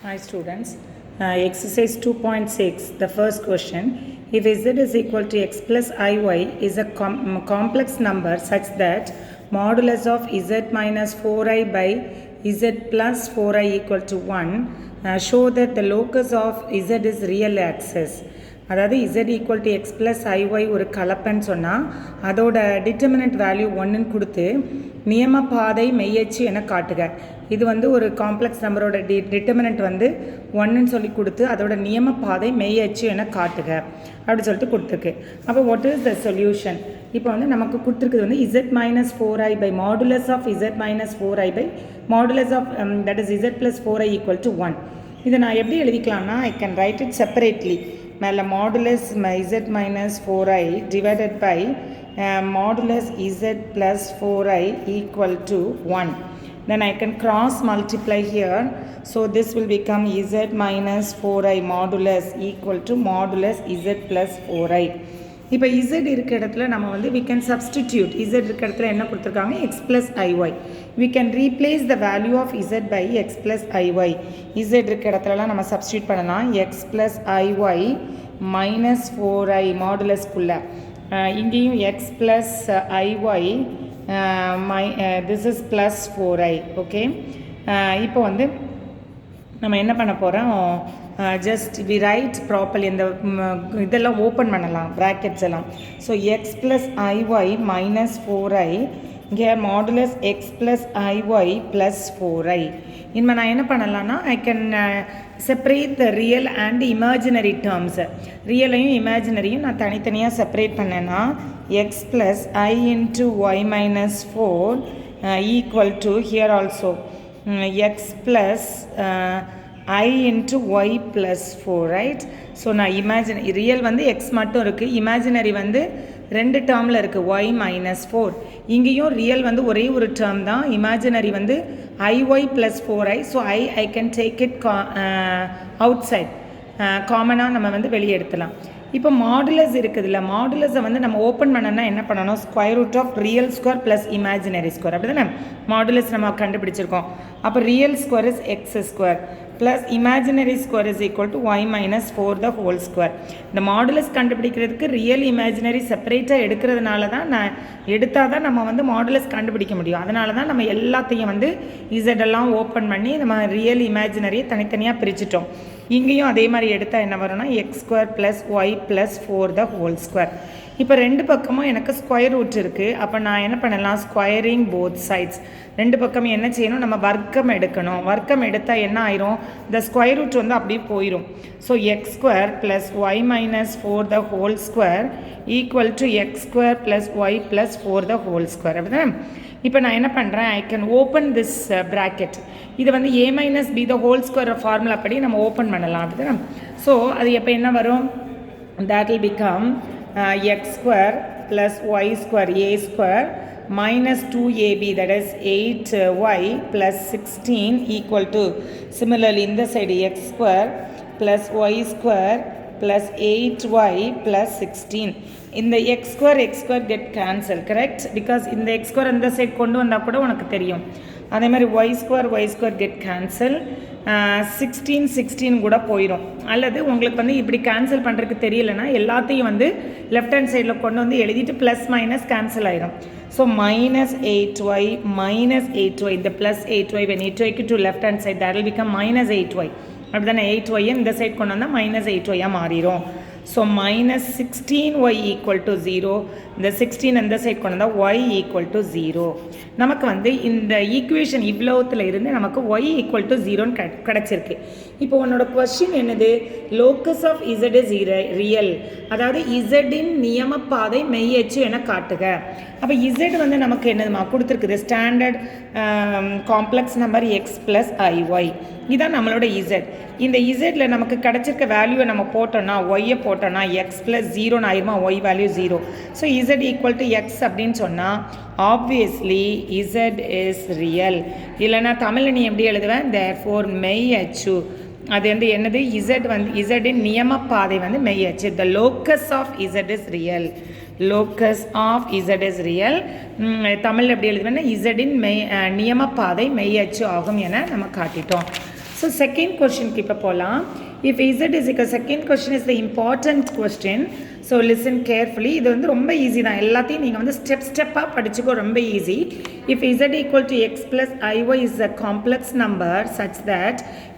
Hi students, exercise 2.6, the first question. If z is equal to x plus iy is a complex number such that modulus of z minus 4i by z plus 4i equal to 1, show that the locus of z is real axis. அதாவது z equal to x plus iy ஒரு கலப்பன்னு சொன்னால் அதோட determinant value 1ன்னு கொடுத்து நியம பாதை மெய்யச்சு என காட்டுக. இது வந்து ஒரு காம்ப்ளெக்ஸ் நம்பரோட டிட்டர்மினன்ட் வந்து 1ன்னு சொல்லி கொடுத்து அதோட நியம பாதை மெய்யச்சு என காட்டுக அப்படி சொல்லிட்டு கொடுத்துருக்கு. அப்போ வாட் இஸ் த சொல்யூஷன்? இப்போ வந்து நமக்கு கொடுத்துருக்குது வந்து z minus 4i by modulus of z minus 4i by modulus of that is z plus 4i equal to 1. இதை நான் எப்படி எழுதிக்கலாம்னா I can write it separately. மேலே modulus z minus 4i divided by modulus z plus 4i equal to 1. Then I can cross multiply here. So this will become z minus 4i modulus equal to modulus z plus 4i. இப்போ z இருக்க இடத்துல நம்ம வந்து we can substitute. z இருக்க இடத்துல என்ன கொடுத்துருக்காங்க? x plus iy. We can replace the value of z by x plus iy. z இருக்க இடத்துலலாம் நம்ம substitute பண்ணலாம். x plus iy minus 4i modulus-குள்ள இங்கேயும் x plus iy this is plus 4i. okay இப்போ வந்து நம்ம என்ன பண்ண போகிறோம்? ஜஸ்ட் வி ரைட் ப்ராப்பர்லி இந்த இதெல்லாம் ஓப்பன் பண்ணலாம் ப்ராக்கெட்ஸ் எல்லாம். So X plus ஐஒய் minus 4i இங்கே modulus X plus ஐஒய் plus 4i. இனிமேல் நான் என்ன பண்ணலான்னா I can separate the real and imaginary terms. ரியலையும் இமேஜினரியும் நான் தனித்தனியாக செப்பரேட் பண்ணேன்னா X plus I into Y minus 4 equal to here also X plus I into y plus 4, right? So நான் ரியல் வந்து எக்ஸ் மட்டும் இருக்குது, இமேஜினரி வந்து ரெண்டு டேர்மில் இருக்குது y மைனஸ் 4. இங்கேயும் ரியல் வந்து ஒரே ஒரு டேர்ம் தான், இமேஜினரி வந்து iy plus 4i. So I can take it outside, காமனாக நம்ம வந்து வெளியே எடுத்துலாம். இப்போ மாடுலஸ் இருக்குதுல்ல, மாடுலஸை வந்து நம்ம ஓப்பன் பண்ணோன்னா என்ன பண்ணணும்? Square root of real square plus imaginary square, அப்படி தானே மாடுலஸ் நம்ம கண்டுபிடிச்சிருக்கோம். அப்போ real square is x square plus imaginary square is equal to y minus 4 the whole square. இந்த மாடுலஸ் கண்டுபிடிக்கிறதுக்கு ரியல் இமேஜினரி செப்பரேட்டாக எடுக்கிறதுனால தான் எடுத்தால் தான் நம்ம வந்து மாடுலஸ் கண்டுபிடிக்க முடியும். அதனால தான் நம்ம எல்லாத்தையும் வந்து இசட்டெல்லாம் ஓப்பன் பண்ணி நம்ம ரியல் இமேஜினரியை தனித்தனியாக பிரிச்சுட்டோம். இங்கேயும் அதே மாதிரி எடுத்தால் என்ன வரும்னா x square plus y plus 4 the whole square. இப்போ ரெண்டு பக்கமும் எனக்கு ஸ்கொயர் ரூட் இருக்குது. அப்போ நான் என்ன பண்ணலாம்? Squaring both sides. ரெண்டு பக்கமும் என்ன செய்யணும்? நம்ம வர்க்கம் எடுக்கணும். வர்க்கம் எடுத்தால் என்ன ஆயிரும்? இந்த ஸ்கொயர் ரூட் வந்து அப்படியே போயிடும். So x square plus y minus 4 the whole square equal to x square plus y plus 4 the whole square. அப்படிதான். இப்போ நான் என்ன பண்ணுறேன்? I can open this bracket. இது வந்து a minus b the whole square formula படி நம்ம open பண்ணலாம். அப்படிதான். ஸோ அது எப்போ என்ன வரும்? that will become x square plus y square a square minus 2ab, that is 8y plus 16 equal to, similarly in the side x square plus y square plus 8y plus 16. in the x square get cancel, correct? because in the x square அந்த side கொண்டு வந்தால் கூட உனக்கு தெரியும். அதே மாதிரி y square get cancel, 16 கூட போயிடும். அல்லது உங்களுக்கு வந்து இப்படி கேன்சல் பண்ணுறதுக்கு தெரியலைன்னா எல்லாத்தையும் வந்து லெஃப்ட் ஹேண்ட் சைடில் கொண்டு வந்து எழுதிட்டு ப்ளஸ் மைனஸ் கேன்சல் ஆகிடும். ஸோ மைனஸ் 8y இந்த plus 8y when 8y to left hand side that will become minus 8y. அப்படி தானே? 8y இந்த சைட் கொண்டு வந்தால் மைனஸ் 8y மாறிடும். So minus 16y equal to 0. இந்த 16 இந்த சைட் கொண்டு வந்தால் y ஈக்குவல் டு 0. நமக்கு வந்து இந்த ஈக்குவேஷன் இவ்வளோத்தில் இருந்து நமக்கு y ஈக்குவல் டு 0ன்னு கிடச்சிருக்கு. இப்போ உன்னோட கொஸ்டின் என்னது? Locus of z is real, அதாவது z-இன் நியம பாதை மெய்யச்சு என காட்டுக. அப்போ z வந்து நமக்கு என்னதுமா கொடுத்துருக்குது? Standard complex number X plus IY. இதுதான் நம்மளோட z. இந்த z-ல நமக்கு கிடச்சிருக்க வேல்யூவை நம்ம போட்டோன்னா ஒய்யை போட்டோன்னா எக்ஸ் ப்ளஸ் 0ன்னு ஆயிருமா? Y value 0. So z equal to X அப்படின்னு சொன்னால் ஆப்வியஸ்லி z இஸ் ரியல். இல்லைனா தமிழில் நீ எப்படி எழுதுவேன்? தேர்ஃபோர் மெய் அச்சு. அது வந்து என்னது? z வந்து z-இன் நியம பாதை வந்து மெய் அச்சு. The locus of z is real. Locus of z is real. தமிழில் எப்படி எழுதுவேன்னா z-இன் நியம பாதை மெய் அச்சு ஆகும் என நம்ம காட்டிட்டோம். ஸோ ஸோ செகண்ட் கொஸ்டினுக்கு இப்போ போகலாம். If z is equal, second question is the important question. So listen carefully. இது வந்து ரொம்ப ஈஸி தான், எல்லாத்தையும் நீங்கள் வந்து ஸ்டெப்பாக படிச்சுக்கோ, ரொம்ப easy. If z equal to x plus iy is a complex number such that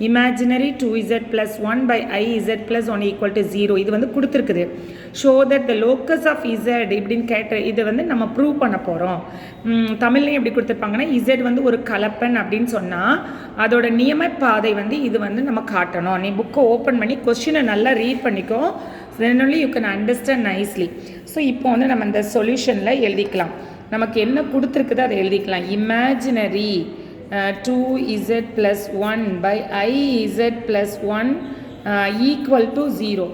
imaginary 2z plus 1 by iz plus 1 equal to 0, இது வந்து கொடுத்துருக்குது. Show that the locus of z இப்படின்னு கேட்ட இது வந்து நம்ம ப்ரூவ் பண்ண போகிறோம். தமிழ்லையும் எப்படி கொடுத்துருப்பாங்கன்னா, z வந்து ஒரு கலப்பன் அப்படின்னு சொன்னால் அதோட நியம பாதை வந்து இது வந்து நம்ம காட்டணும். நீ புக்கை ஓப்பன் பண்ணி கொஸ்டினை நல்லா ரீட் பண்ணிக்கோ, then only you can understand nicely. So இப்போ வந்து நம்ம இந்த சொல்யூஷனில் எழுதிக்கலாம். நமக்கு என்ன கொடுத்துருக்குதோ அதை எழுதிக்கலாம். Imaginary 2z plus 1 by iz plus 1 equal to 0.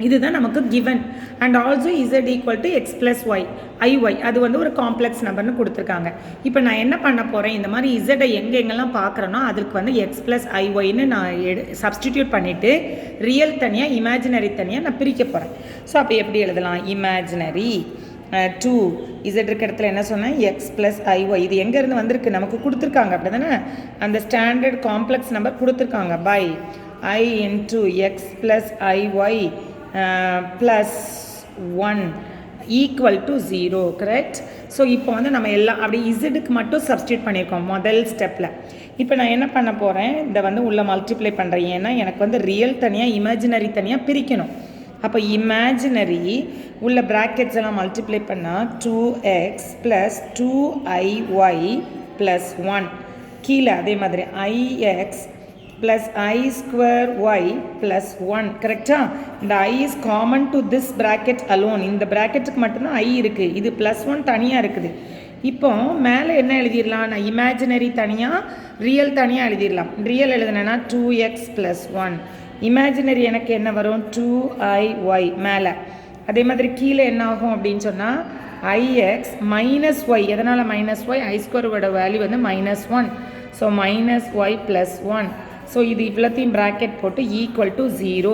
இதுதான் நமக்கு given. And also z equal to x plus y i y, அது வந்து ஒரு காம்ப்ளெக்ஸ் நம்பர்னு கொடுத்துருக்காங்க. இப்போ நான் என்ன பண்ண போகிறேன், இந்த மாதிரி இசட்டை எங்கெங்கெல்லாம் பார்க்குறேனோ அதுக்கு வந்து எக்ஸ் ப்ளஸ் ஐஒய்னு நான் சப்ஸ்டிடியூட் பண்ணிவிட்டு ரியல் தனியாக இமேஜினரி தனியாக நான் பிரிக்க போகிறேன். ஸோ அப்போ எப்படி எழுதலாம், இமேஜினரி 2 இசட் இருக்க இடத்துல என்ன சொன்னேன், எக்ஸ் ப்ளஸ் ஐஒய், இது எங்கேருந்து வந்திருக்கு, நமக்கு கொடுத்துருக்காங்க அப்படி தானே, அந்த ஸ்டாண்டர்ட் காம்ப்ளெக்ஸ் நம்பர் கொடுத்துருக்காங்க, by i into x plus i y plus 1 equal to 0, correct? So இப்போ வந்து நம்ம எல்லாம் அப்படி இசட்டுக்கு மட்டும் சப்ஸ்டியூட் பண்ணியிருக்கோம் முதல் ஸ்டெப்பில். இப்போ நான் என்ன பண்ண போகிறேன், இதை வந்து உள்ள மல்டிப்ளை பண்ணுறேன், ஏன்னா எனக்கு வந்து ரியல் தனியாக இமேஜினரி தனியாக பிரிக்கணும். அப்போ இமேஜினரி உள்ள ப்ராக்கெட்ஸ் எல்லாம் மல்டிப்ளை பண்ணால் 2x ப்ளஸ் 2iy ப்ளஸ் 1, கீழே அதே மாதிரி ix plus I square y plus 1, கரெக்டா? இந்த I is common to this bracket alone. இந்த bracketக்கு மட்டும்தான் I இருக்குது, இது plus 1 தனியாக இருக்குது. இப்போ மேலே என்ன எழுதிடலாம், நான் இமேஜினரி தனியாக ரியல் தனியாக எழுதிடலாம். ரியல் எழுதுனேன்னா 2x plus 1, இமேஜினரி எனக்கு என்ன வரும் 2iy மேலே. அதே மாதிரி கீழே என்ன ஆகும் அப்படின்னு சொன்னால் ix மைனஸ் ஒய், எதனால் மைனஸ் ஒய், ஐ ஸ்கொயரோட வேல்யூ வந்து -1, ஸோ -y plus 1. ஸோ இது இவ்வளோத்தையும் ப்ராக்கெட் போட்டு ஈக்குவல் டு 0.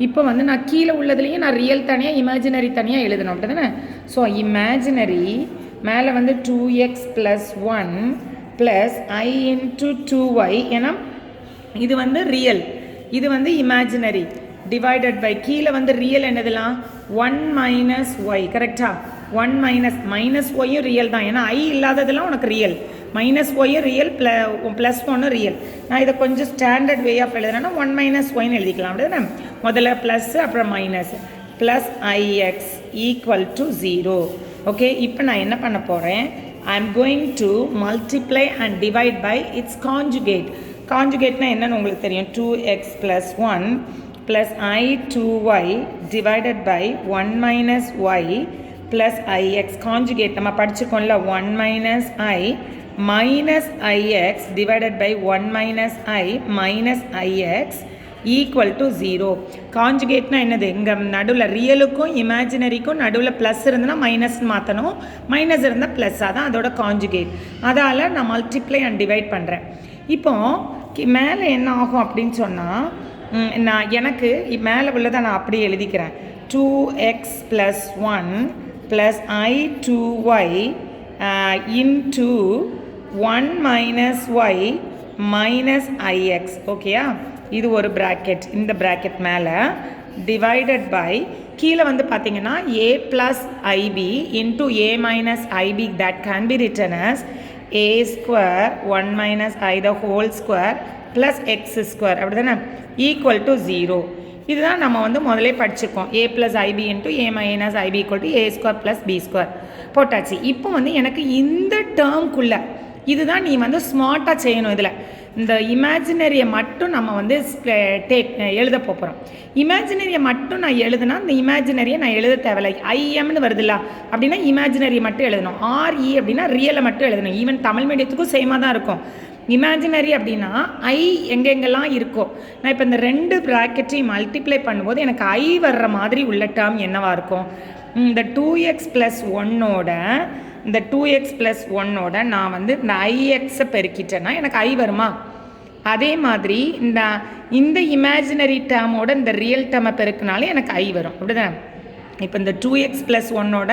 இப்போ வந்து நான் கீழே உள்ளதுலேயும் நான் ரியல் தனியாக இமேஜினரி தனியாக எழுதணும் அப்படி தானே. ஸோ இமேஜினரி மேலே வந்து 2x plus 1 plus I into 2y, ஏன்னா இது வந்து ரியல், இது வந்து இமேஜினரி, டிவைடட் பை கீழே வந்து ரியல் என்னதுலாம் 1 மைனஸ் ஒய், கரெக்டாக? 1 மைனஸ் ஒய்யும் ரியல் தான், ஏன்னா ஐ இல்லாததெல்லாம் உனக்கு ரியல், மைனஸ் ஒய்யும் ரியல், ப்ளஸ் 1 ரியல். நான் இதை கொஞ்சம் ஸ்டாண்டர்ட் வே ஆஃப் எழுதுறேன்னா 1 மைனஸ் ஒய்னு எழுதிக்கலாம் அப்படி தானே. முதல்ல ப்ளஸ் அப்புறம் minus, plus i x equal to 0. Okay, இப்போ நான் என்ன பண்ண போகிறேன், I am going to multiply and divide by its conjugate. கான்ஜுகேட்னா என்னன்னு உங்களுக்கு தெரியும், 2x plus 1 plus i 2y divided by 1 minus y plus i x. Conjugate நம்ம படிச்சுக்கோம்ல, 1 minus I minus ix divided by 1 minus I minus ix equal to 0. கான்ஜுகேட்னா என்னது, இங்கே நடுவில் ரியலுக்கும் இமேஜினரிக்கும் நடுவில் ப்ளஸ் இருந்ததுன்னா மைனஸ் மாற்றணும், மைனஸ் இருந்தால் ப்ளஸ்ஸாக தான் அதோட கான்ஜுகேட். அதால் நான் மல்டிப்ளை அண்ட் டிவைட் பண்ணுறேன். இப்போ மேலே என்ன ஆகும் அப்படின்னு சொன்னால், நான் எனக்கு மேலே உள்ளதை நான் அப்படியே எழுதிக்கிறேன், 2x plus 1 plus i 2y into 1 minus y minus ix, ஓகேயா? இது ஒரு ப்ராக்கெட், இந்த ப்ராக்கெட் மேலே டிவைடட் பை கீழே வந்து பார்த்தீங்கன்னா a plus ib into a minus ib, that can be written as a square 1 minus i the whole square plus x square, அப்படி தானே, ஈக்குவல் டு 0. இதுதான் நம்ம வந்து முதலே படிச்சிருக்கோம், a plus ib into a minus ib equal to a square plus b square போட்டாச்சு. இப்போ வந்து எனக்கு இந்த டேர்ம்குள்ளே இதுதான் நீ வந்து ஸ்மார்ட்டாக செய்யணும். இதில் இந்த இமேஜினரியை மட்டும் நம்ம வந்து எழுத போகிறோம். இமேஜினரியை மட்டும் நான் எழுதுனா இந்த இமேஜினரியை நான் எழுத தேவையில்லை, ஐஎம்னு வருதுல்ல அப்படின்னா இமேஜினரியை மட்டும் எழுதணும், ஆர்இ அப்படின்னா ரியலை மட்டும் எழுதணும். ஈவன் தமிழ் மீடியத்துக்கும் சேமாக தான் இருக்கும். இமேஜினரி அப்படின்னா ஐ எங்கெங்கெல்லாம் இருக்கோ, நான் இப்போ இந்த 2 ப்ராக்கெட்டையும் மல்டிப்ளை பண்ணும்போது எனக்கு ஐ வர்ற மாதிரி உள்ள டேர்ம் என்னவாக இருக்கும், இந்த 2x ப்ளஸ் 1ஓட இந்த 2x ப்ளஸ் 1ஓட நான் வந்து இந்த ஐஎக்ஸை பெருக்கிட்டேன்னா எனக்கு ஐ வருமா? அதே மாதிரி இந்த இமேஜினரி டேர்மோட இந்த ரியல் டேர்மை பெருக்கினாலே எனக்கு ஐ வரும், அப்படிதான். இப்போ இந்த 2x + 1ஓட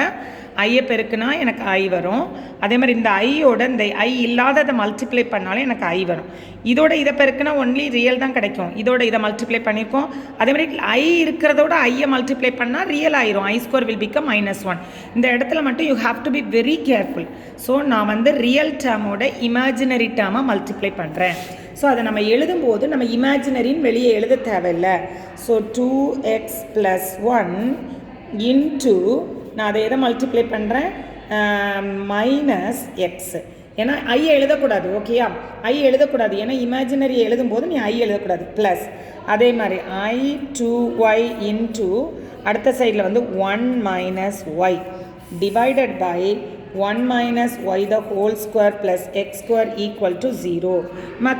ஐயை பெருக்குனா எனக்கு ஐ வரும். அதே மாதிரி இந்த ஐயோட இந்த ஐ இல்லாததை மல்டிப்ளை பண்ணாலும் எனக்கு ஐ வரும். இதோட இதை பெருக்குனா ஒன்லி ரியல் தான் கிடைக்கும். இதோட இதை மல்டிப்ளை பண்ணியிருக்கோம். அதே மாதிரி ஐ இருக்கிறதோட ஐயை மல்டிப்ளை பண்ணால் ரியல் ஆயிரும். I² will become -1. இந்த இடத்துல மட்டும் you have to be very careful. So நான் வந்து ரியல் டேர்மோட இமேஜினரி டேர்மை மல்டிப்ளை பண்ணுறேன். ஸோ அதை நம்ம எழுதும்போது நம்ம இமேஜினரின்னு வெளியே எழுத தேவையில்லை. ஸோ 2x + 1 இன்ட்டு நான் அதை எதை மல்டிப்ளை பண்ணுறேன் -x. ஏன்னா ஐ எழுதக்கூடாது. ஓகேயா, ஐ எழுதக்கூடாது. ஏன்னா இமேஜினரி எழுதும்போது நீ ஐ எழுதக்கூடாது. ப்ளஸ் அதே மாதிரி I2y இன்ட்டு அடுத்த சைடில் வந்து 1 - y divided by 1 - y the whole square plus x² = 0.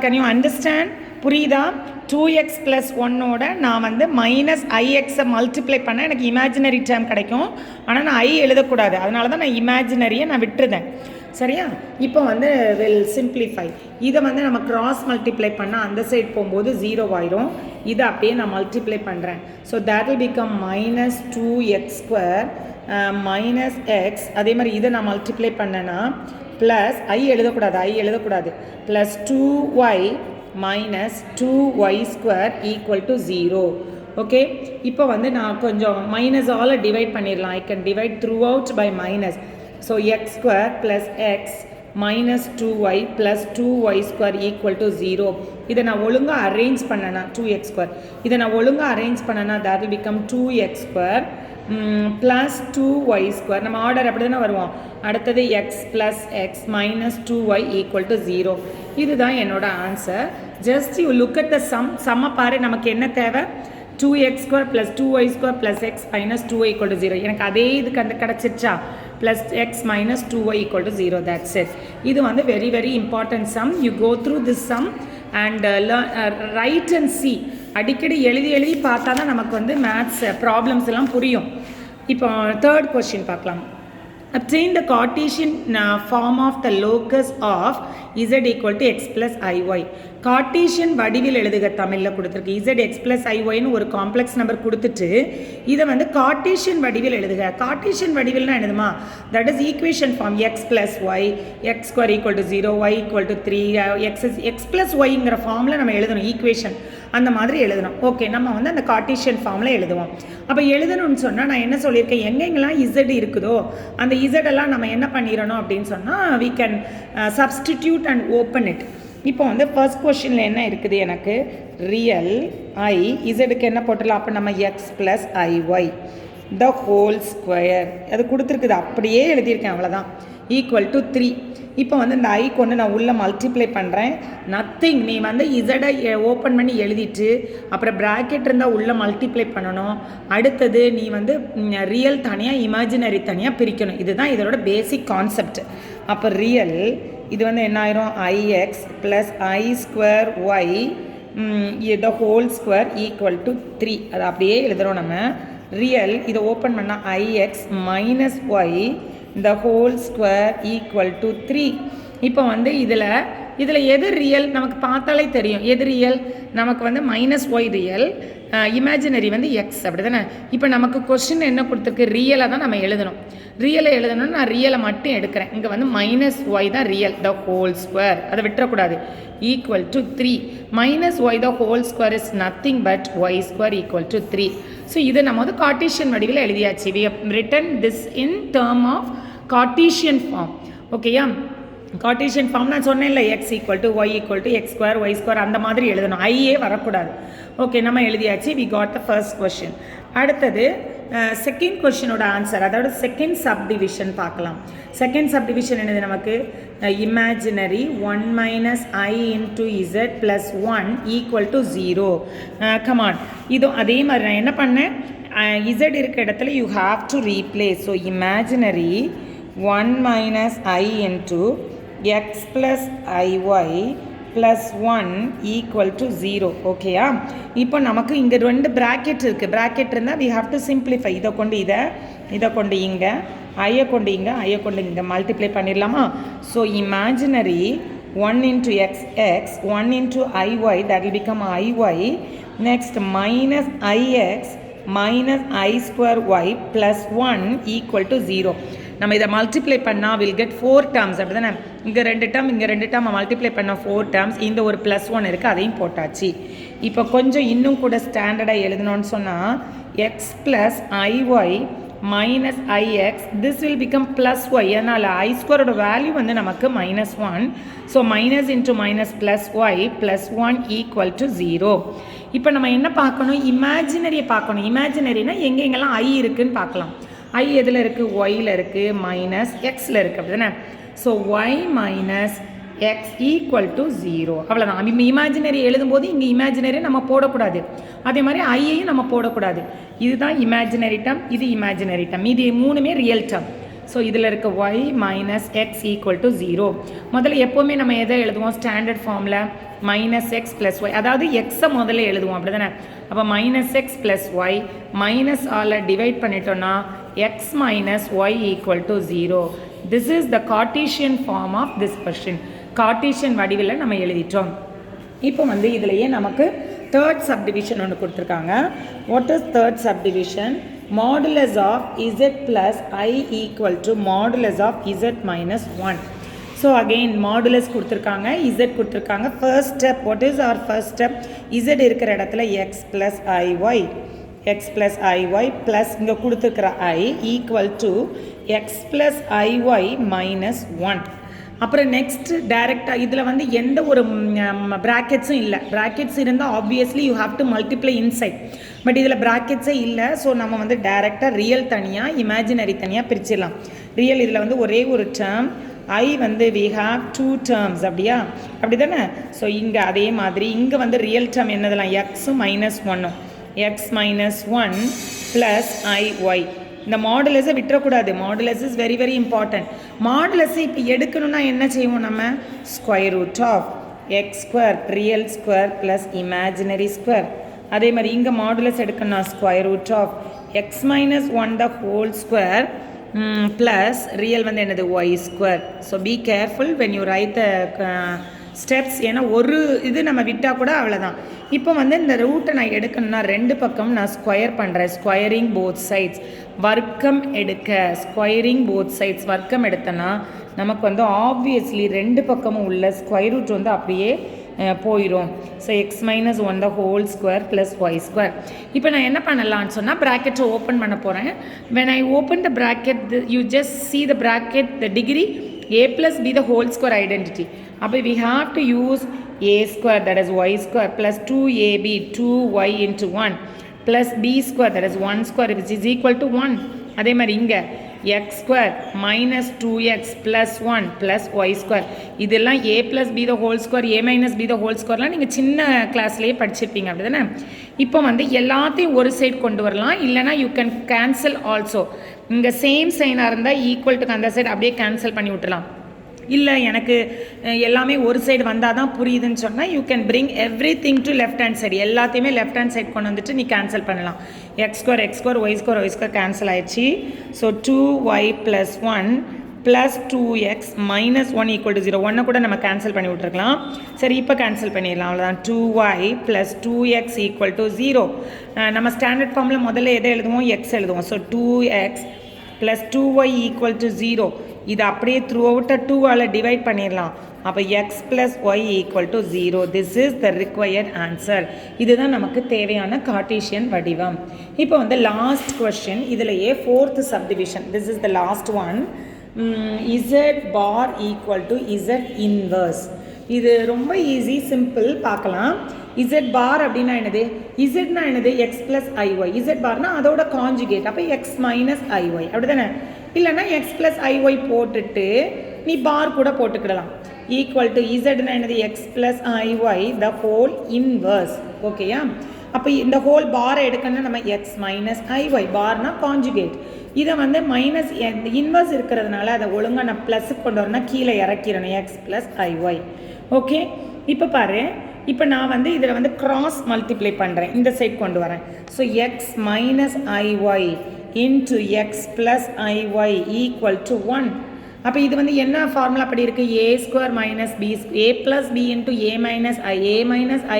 Can you understand? புரியுதா? 2x + 1ஓட நான் வந்து -ix மல்டிப்ளை பண்ண எனக்கு இமேஜினரி டேர்ம் கிடைக்கும். ஆனால் நான் ஐ எழுதக்கூடாது. அதனால தான் நான் இமேஜினரியை நான் விட்டுருந்தேன். சரியா? இப்போ வந்து வில் சிம்பிளிஃபை. இதை வந்து நம்ம கிராஸ் மல்டிப்ளை பண்ணால் அந்த சைட் போகும்போது 0 ஆயிரும். இதை அப்படியே நான் மல்டிப்ளை பண்ணுறேன். So that will become -2x² -x. அதே மாதிரி இதை நான் மல்டிப்ளை பண்ணேன்னா ப்ளஸ் ஐ எழுதக்கூடாது ப்ளஸ் 2y -2y² = 0. ஓகே, இப்போ வந்து நான் கொஞ்சம் மைனஸ் ஆல் டிவைட் பண்ணிடலாம். I can divide throughout by minus. So x² + x -2y + 2y² = 0. இதை நான் ஒழுங்காக அரேஞ்ச் பண்ணேன்னா 2x². இதை நான் ஒழுங்காக அரேஞ்ச் பண்ணேன்னா that will become 2x² + 2y². நம்ம ஆர்டர் அப்படி தானே வருவோம். அடுத்தது x + x -2y = 0. இதுதான் என்னோட answer. Just you look at the சம்மை பாரு. நமக்கு என்ன தேவை? 2x² + 2y² + x -2y = 0. எனக்கு அதே இதுக்கு அந்த கிடச்சிருச்சா? Plus x -2y = 0. That's it. இது வந்து very very important sum. You go through this sum and write and see. அடிக்கடி எழுதி பார்த்தா தான் நமக்கு வந்து மேத்ஸ் ப்ராப்ளம்ஸ் எல்லாம் புரியும். இப்போ தேர்ட் கொஸ்டின் பார்க்கலாம். Obtain the Cartesian form of the locus of z = x + iy. Cartesian வடிவில் எழுதுக. தமிழில் கொடுத்துருக்கு zx + iyன்னு ஒரு காம்ப்ளெக்ஸ் நம்பர் கொடுத்துட்டு இதை வந்து கார்டீஷியன் வடிவில் எழுதுக. கார்டீஷியன் வடிவில்னா எழுதுமா? That is equation form x + y x² = 0 y = 3 x + yங்கிற ஃபார்மில் நம்ம எழுதணும். ஈக்குவேஷன் அந்த மாதிரி எழுதணும். ஓகே, நம்ம வந்து அந்த கார்டீஷியன் ஃபார்மில் எழுதுவோம். அப்போ எழுதணும்னு சொன்னால் நான் என்ன சொல்லியிருக்கேன்? எங்கெங்கெல்லாம் z இருக்குதோ அந்த z-எல்லாம் நம்ம என்ன பண்ணிடணும் அப்படின்னு சொன்னால் we can substitute and open it. இப்போ வந்து ஃபர்ஸ்ட் கொஸ்டினில் என்ன இருக்குது? எனக்கு ரியல் ஐ இசடுக்கு என்ன போட்டுடலாம்? அப்போ நம்ம x + iy the whole square அது கொடுத்துருக்குது. அப்படியே எழுதியிருக்கேன், அவ்வளோதான். = 3. இப்போ வந்து இந்த ஐ கொண்டு நான் உள்ளே மல்டிப்ளை பண்ணுறேன். நத்திங். நீ வந்து இசடை ஓப்பன் பண்ணி எழுதிட்டு அப்புறம் ப்ராக்கெட் இருந்தால் உள்ளே மல்டிப்ளை பண்ணணும். அடுத்தது நீ வந்து ரியல் தனியாக இமேஜினரி தனியாக பிரிக்கணும். இதுதான் இதோட பேசிக் கான்செப்ட். அப்போ ரியல் இது வந்து என்ன ஆயிரும்? ix + i² y the whole square = 3. அது அப்படியே எழுதுகிறோம் நம்ம. ரியல் இதை ஓப்பன் பண்ணால் ix - y the whole square = 3. இப்போ வந்து இதில் எது ரியல் நமக்கு பார்த்தாலே தெரியும். எது ரியல்? நமக்கு வந்து -y ரியல், இமேஜினரி வந்து எக்ஸ். அப்படி தானே? இப்போ நமக்கு கொஸ்டின் என்ன கொடுத்துருக்கு? ரியலை தான் நம்ம எழுதணும். ரியலை எழுதணும்னு நான் ரியலை மட்டும் எடுக்கிறேன். இங்கே வந்து -y தான் ரியல் the whole square. அதை விட்டுறக்கூடாது. = 3 -y the whole square is nothing but y² = 3. So இதை நம்ம வந்து கார்டீஷியன் வடிவில் எழுதியாச்சு. we have written this in term of Cartesian form. ஓகேயா? கார்டீஷியன் ஃபார்ம் நான் சொன்னேன்ல x = y = x² y² அந்த மாதிரி எழுதணும். ஐயே வரக்கூடாது. ஓகே, நம்ம எழுதியாச்சு. we got the first question. அடுத்தது செகண்ட் கொஸ்டினோட ஆன்சர், அதாவது செகண்ட் சப்டிவிஷன் பார்க்கலாம். செகண்ட் சப்டிவிஷன் என்னது? நமக்கு இமேஜினரி 1 - i × z + 1 = 0. கமான். இதோ அதே மாதிரி நான் என்ன பண்ணேன்? z இருக்க இடத்துல you have to replace. So imaginary 1 - i × x + iy + 1 = 0. ஓகேயா? இப்போ நமக்கு இங்கே 2 ப்ராக்கெட் இருக்குது. ப்ராக்கெட் இருந்தால் we have to simplify. இதை கொண்டு இங்கே ஐயை கொண்டு இங்கே மல்டிப்ளை பண்ணிடலாமா? So imaginary 1 × x 1 × iy that will become iy. Next -ix minus I square y plus 1 equal to 0. நம்ம இதை மல்டிப்ளை பண்ணால் வில் கெட் 4 டேர்ம்ஸ் அப்படி தானே. இங்கே 2 டேர்ம் இங்கே 2 டேர்ம் மல்டிப்ளை பண்ணால் 4 டேர்ம்ஸ். இந்த ஒரு ப்ளஸ் 1 இருக்குது, அதையும் போட்டாச்சு. இப்போ கொஞ்சம் இன்னும் கூட ஸ்டாண்டர்டாக எழுதணும்னு சொன்னால் X plus ஐஒய் minus ix, this will become plus y. அதனால் I square ஓட வேல்யூ வந்து நமக்கு -1. So minus into minus plus y plus 1 equal to 0. இப்போ நம்ம என்ன பார்க்கணும், இமேஜினரியை பார்க்கணும். இமேஜினரினா எங்கெங்கெல்லாம் I இருக்குன்னு பார்க்கலாம். I எதில் இருக்குது, yயில் இருக்குது, மைனஸ் எக்ஸில் இருக்குது அப்படி தானே. So y minus x equal to 0. அவ்வளோதான். இமேஜினரி எழுதும்போது இங்கே இமேஜினரி நம்ம போடக்கூடாது, அதே மாதிரி ஐயையும் நம்ம போடக்கூடாது. இதுதான் இமேஜினரி டேர்ம், இது இமேஜினரி டேர்ம், இது மூணுமே ரியல் டேர்ம். ஸோ இதில் இருக்க y minus x equal to 0. முதல்ல எப்போவுமே நம்ம எதை எழுதுவோம், ஸ்டாண்டர்ட் ஃபார்மில் -x + y, அதாவது எக்ஸை முதல்ல எழுதுவோம் அப்படி தானே. அப்போ -x + y minus all divide பண்ணிட்டோன்னா x minus y equal to 0. This is the Cartesian form of this question. Cartesian வடிவில் நம்ம எழுதிட்டோம். இப்போ வந்து இதுலேயே நமக்கு தேர்ட் சப்டிவிஷன் ஒன்று கொடுத்துருக்காங்க. What is third subdivision? Modulus of z plus i equal to modulus of z minus 1. So again modulus கொடுத்துருக்காங்க, z கொடுத்துருக்காங்க. First step, what is our first step? z இருக்கிற இடத்துல x plus i y, x plus ஐஒய் plus இங்கே கொடுத்துருக்கிற i equal to x plus ஐஒய் minus 1. அப்புறம் next டைரெக்டாக இதில் வந்து எந்த ஒரு ப்ராக்கெட்ஸும் இல்லை. ப்ராக்கெட்ஸ் இருந்தால் obviously you have to multiply inside, but இதில் ப்ராக்கெட்ஸே இல்லை. ஸோ நம்ம வந்து டைரெக்டாக ரியல் தனியாக இமேஜினரி தனியாக பிரிச்சிடலாம். ரியல் இதில் வந்து ஒரே ஒரு டேர்ம், ஐ வந்து வி ஹாவ் 2 டேர்ம்ஸ் அப்படியா, அப்படி தானே. ஸோ இங்கே அதே மாதிரி இங்கே வந்து ரியல் டேர்ம் என்னதெல்லாம், எக்ஸும் -1, எக்ஸ் -1 ப்ளஸ் ஐஒய். இந்த மாடுலஸை விட்டுறக்கூடாது, modulus is very very important. மாடுலஸை இப்போ எடுக்கணும்னா என்ன செய்வோம், நம்ம square root of x square real square plus imaginary square. அதே மாதிரி இங்கே மாடுலஸ் எடுக்கணும்னா square root of x -1 the whole square plus real வந்து என்னது y square. So be careful when you write the steps, ஏன்னா ஒரு இது நம்ம விட்டால் கூட அவ்வளோதான். இப்போ வந்து இந்த ரூட்டை நான் எடுக்கணும்னா ரெண்டு பக்கம் நான் ஸ்கொயர் பண்ணுறேன், ஸ்கொயரிங் போத் சைட்ஸ். வர்க்கம் எடுக்க ஸ்கொயரிங் போத் சைட்ஸ் வர்க்கம் எடுத்தேன்னா நமக்கு வந்து ஆப்வியஸ்லி ரெண்டு பக்கமும் உள்ள ஸ்கொயர் ரூட் வந்து அப்படியே போயிடும். So x -1 the whole square plus y square. இப்போ நான் என்ன பண்ணலான்னு சொன்னால் ப்ராக்கெட்டை ஓப்பன் பண்ண போகிறேன். When I open the bracket you just see the bracket, the degree a plus b the whole square identity. அப்போ we have to use a square, that is y square, plus 2ab 2y into 1 plus b square, that is 1 square, which is equal to 1. அதே மாதிரி இங்கே x square minus 2x plus 1 plus y square. இதெல்லாம் a plus b the whole square, a minus b the whole squareலாம் நீங்கள் சின்ன கிளாஸ்லேயே படிச்சிருப்பீங்க அப்படி தானே. இப்போ வந்து எல்லாத்தையும் ஒரு சைடு கொண்டு வரலாம், இல்லைனா யூ கேன் கேன்சல் ஆல்சோ. இங்கே சேம் சைனாக இருந்தால் ஈக்குவல் டு அந்த சைடு அப்படியே கேன்சல் பண்ணி விட்டுலாம். இல்லை எனக்கு எல்லாமே ஒரு சைடு வந்தால் தான் புரியுதுன்னு சொன்னால் you can bring everything to left hand side. எல்லாத்தையுமே லெஃப்ட் ஹேண்ட் சைடு கொண்டு வந்துட்டு நீ கேன்சல் பண்ணலாம். X square y square cancel ஆயிடுச்சு. So 2y + 1 plus 2x -1 equal to 0. ஒன்றை கூட நம்ம கேன்சல் பண்ணி விட்டுருக்கலாம். சரி, இப்போ கேன்சல் பண்ணிடலாம், அவ்வளோதான். 2y + 2x equal to 0. நம்ம ஸ்டாண்டர்ட் ஃபார்மில் முதல்ல எதை எழுதுவோம், எக்ஸ் எழுதுவோம். So 2x + 2y equal to 0. இது அப்படியே த்ரூ அவுட்டை 2ஆல் டிவைட் பண்ணிடலாம். அப்போ x plus y equal to 0. This is the required answer. இதுதான் நமக்கு தேவையான கார்ட்டீசியன் வடிவம். இப்போ வந்து லாஸ்ட் கொஸ்டின், இதிலேயே fourth subdivision. This is the last one. z bar equal to z inverse. இது ரொம்ப ஈஸி, சிம்பிள். பார்க்கலாம். z bar அப்படின்னா என்னது, zனா என்னது, x ப்ளஸ் ஐஒய். z பார்னா அதோட காஞ்சுகேட், அப்போ x மைனஸ் ஐஒய் அப்படி தானே. இல்லைனா x ப்ளஸ் ஐஒய் போட்டுட்டு நீ பார் கூட போட்டுக்கிடலாம். ஈக்குவல் டு zனா என்னது, x plus ஐஒய் the whole inverse. ஓகேயா. அப்போ இந்த ஹோல் பாரை எடுக்கணும்னா நம்ம x மைனஸ் ஐஒய், பார்னா காஞ்சுகேட். இதை வந்து மைனஸ் இன்வர்ஸ் இருக்கிறதுனால அதை ஒழுங்காக நான் ப்ளஸுக்கு கொண்டு வரணும்னா கீழே இறக்கிறணும், x ப்ளஸ் ஐஒய். ஓகே. இப்போ பாரு, இப்போ நான் வந்து இதில் வந்து கிராஸ் மல்டிப்ளை பண்ணுறேன், இந்த சைட் கொண்டு வரேன். So x minus i y into x plus i y equal to 1. அப்போ இது வந்து என்ன ஃபார்முலா அப்படி இருக்குது, a square minus b, a plus b into a minus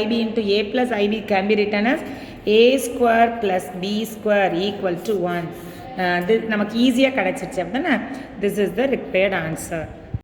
i b into a plus i b can be written as a square plus b square equal to 1. இது நமக்கு ஈஸியாக கிடச்சிருச்சு அப்படின்னா this is the required answer.